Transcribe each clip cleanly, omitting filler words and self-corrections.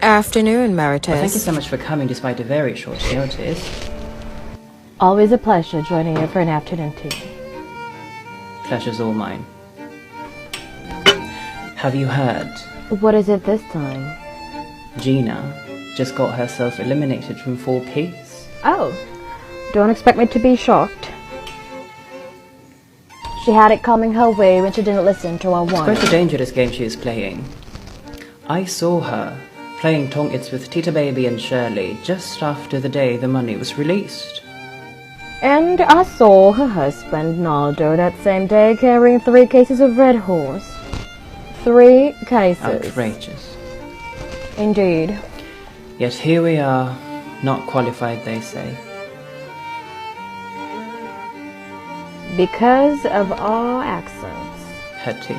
afternoon, MARITES. Well, thank you so much for coming despite a very short notice. Always a pleasure joining you for an afternoon tea. Pleasure's all mine. Have you heard? What is it this time? Gina just got herself eliminated from 4Ps. Oh, don't expect me to be shocked. She had it coming her way when she didn't listen to our warning. It's quite a dangerous game she is playing. I saw her playing Tong-Its with Tita Baby and Shirley just after the day the money was released. And I saw her husband, Naldo, that same day carrying 3 cases of Red Horse. 3 cases. Outrageous. Indeed. Yet here we are, not qualified, they say. Because of our accents. Hetty.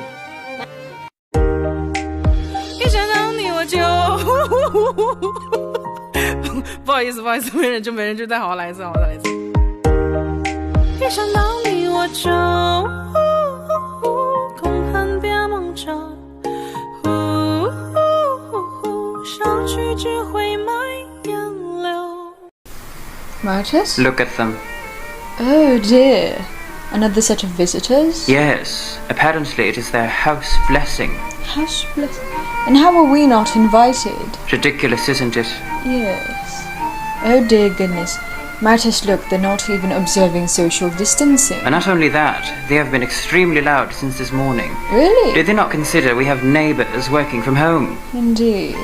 Marites? Look at them. Oh dear. Another set of visitors? Yes, apparently it is their house blessing. House blessing. And how are we not invited? Ridiculous, isn't it? Yes. Oh dear goodness. Marites, look, they're not even observing social distancing. And not only that, they have been extremely loud since this morning. Really? Did they not consider we have neighbours working from home? Indeed.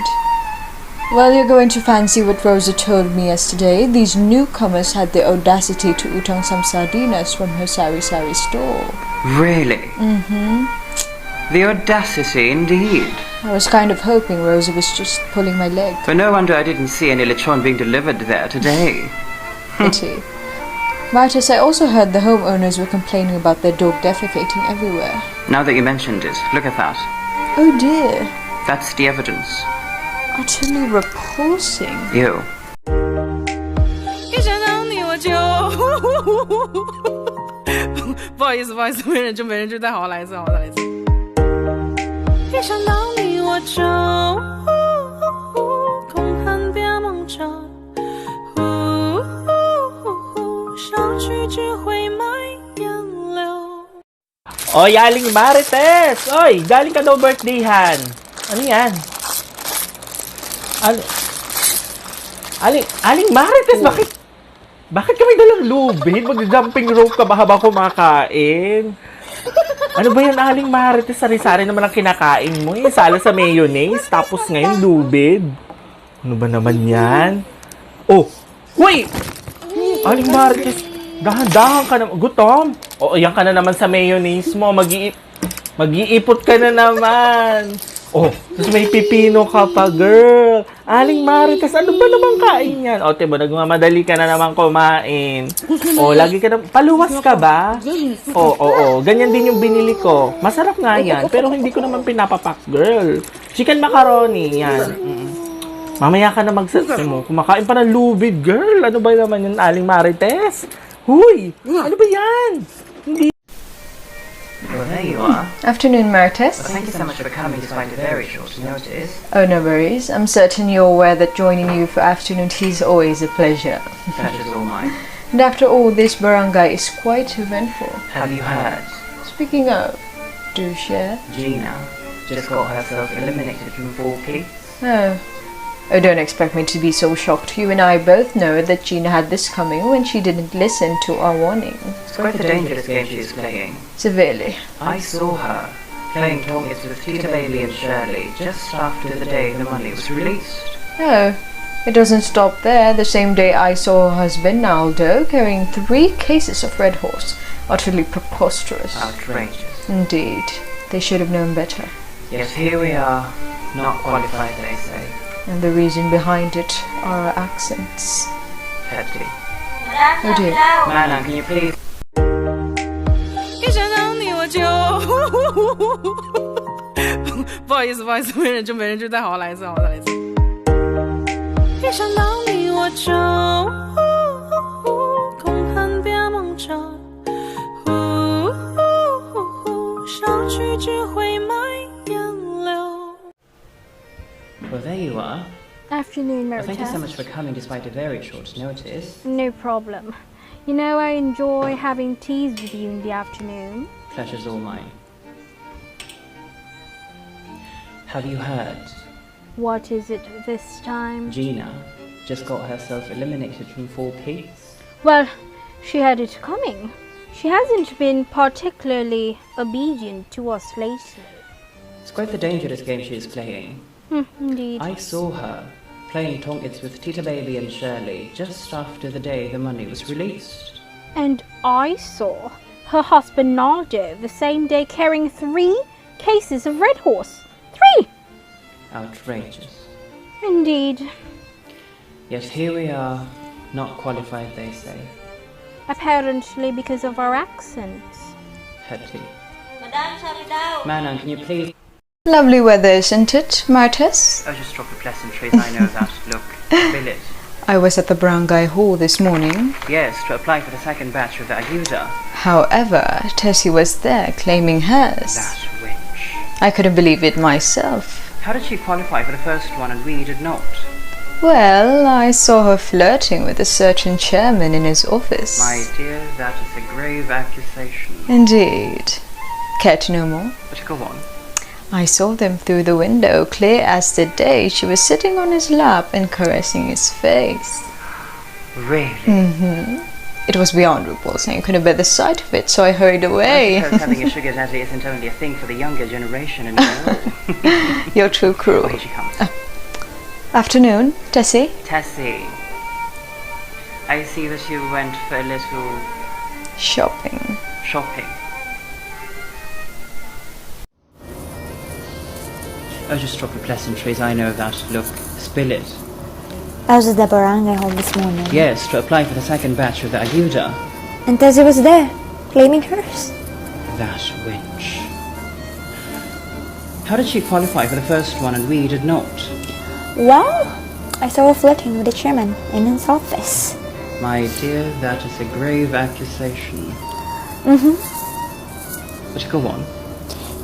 Well, you're going to fancy what Rosa told me yesterday. These newcomers had the audacity to utang some sardinas from her sari-sari store. Really? The audacity, indeed. I was kind of hoping Rosa was just pulling my leg. But no wonder I didn't see any lechon being delivered there today. Pity. Marites, I also heard the homeowners were complaining about their dog defecating everywhere. Now that you mentioned it, look at that. Oh dear. That's the evidence. Utterly repulsing. You. Oy, Aling Marites! Oy, galing ka daw birthdayhan. Ano yan? Aling Marites, bakit kami dalang lubid? Mag-jumping rope ka ba habang kumakain? Ano ba yan, Aling Marites? Sari-sari naman ang kinakain mo. Sala sa mayonnaise, tapos ngayon lubid. Ano ba naman yan? Oh, wait! Aling Marites, dahan-dahan ka naman. Gutom? O, yan ka na naman sa mayonnaise mo. Mag-iipot ka na naman. Oh, tapos may pipino ka pa, girl. Aling Marites, ano ba naman kain yan? O, diba, nagmamadali ka na naman kumain. O, lagi ka na, paluwas ka ba? Oo, ganyan din yung binili ko. Masarap nga yan, pero hindi ko naman pinapapak, girl. Chicken macaroni, yan. Mamaya ka na magsasabi mo. Kumakain pa ng lubid, girl. Ano ba naman yun, Aling Marites? Huy! Ano ba yan? Hindi. Well, there you are. Afternoon, Marites. Well, thank you so much for coming despite a very short notice. Oh, no worries. I'm certain you're aware that joining you for afternoon tea is always a pleasure. Pleasure's all mine. And after all, this barangay is quite eventful. Have you heard? Speaking of, do share. Gina just got herself eliminated from 4Ps. Oh, don't expect me to be so shocked. You and I both know that Gina had this coming when she didn't listen to our warning. It's quite a dangerous game she is playing. Severely. I saw her playing Tong-Its with Tita Baby and Shirley just after the day the money was released. Oh, it doesn't stop there. The same day I saw her husband, Naldo, carrying 3 cases of Red Horse. Utterly preposterous. Outrageous. Indeed. They should have known better. Yet here we are, not qualified, they say. And the reason behind it are our accents. Hetty. Oh dear. Manang, can you please? Well, there you are. Afternoon, Well, thank you so MARITES. much for coming despite a very short notice. No problem. You know, I enjoy having teas with you in the afternoon. Pleasure's all mine. Have you heard? What is it this time? Gina just got herself eliminated from 4Ps. Well, she had it coming. She hasn't been particularly obedient to us lately. It's quite the dangerous game she is playing. Indeed. I saw her playing Tongits with Tita Baby and Shirley just after the day the money was released. And I saw her husband Naldo the same day carrying 3 cases of Red Horse. 3! Outrageous. Indeed. Yet here we are, not qualified, they say. Apparently because of our accents. Hetty. Manon, can you please... Lovely weather, isn't it, MARITES? Oh, just drop the pleasantries, I know that. Look, spill it. I was at the Brown Guy Hall this morning. Yes, to apply for the second batch of the Ayuda. However, Tessie was there claiming hers. That witch. I couldn't believe it myself. How did she qualify for the first one and we did not? Well, I saw her flirting with a certain chairman in his office. My dear, that is a grave accusation. Indeed. Care to know more? But go on. I saw them through the window, clear as the day. She was sitting on his lap and caressing his face. Really? It was beyond repulsing. I couldn't bear the sight of it, so I hurried away. I suppose having a sugar daddy isn't only a thing for the younger generation anymore. You're too Oh, cruel. here she comes. Afternoon, Tessie. Tessie, I see that you went for a little Shopping. shopping. Oh, just drop the pleasantries, I know that. Look, spill it. I was at the barangay hall this morning, Yes, to apply for the second batch of the Ayuda. and Tessie was there, claiming hers. That witch. How did she qualify for the first one and we did not? Well, I saw her flirting with the chairman in his office. My dear, that is a grave accusation. But go on.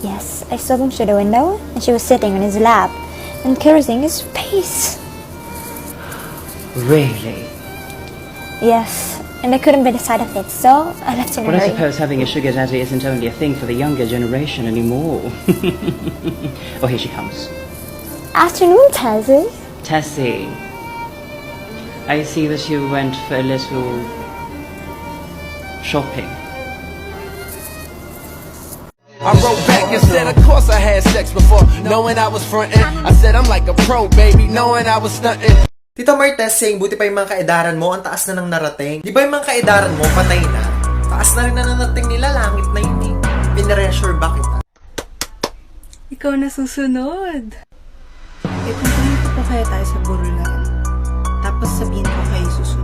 Yes, I saw them through the window, and she was sitting on his lap and caressing his face. Really? Yes, and I couldn't bear the sight of it, so I left in a Well, I hurry. suppose having a sugar daddy isn't only a thing for the younger generation anymore. Oh, here she comes. Afternoon, Tessie. Tessie, I see that you went for a little shopping. I wrote back and said, of course I had sex before, knowing I was frontin'. I said, I'm like a pro, baby, knowing I was stuntin'. Tito Marites saying, buti pa yung mga kaedaran mo, ang taas na ng narating. Di ba yung mga kaedaran mo, patay na? Taas na rin na narating nila, langit na yun eh. Pinareassure ba kita? Ikaw na susunod. Pupunta pa kaya tayo sa Burulan. Tapos sabihin ko kayo susunod.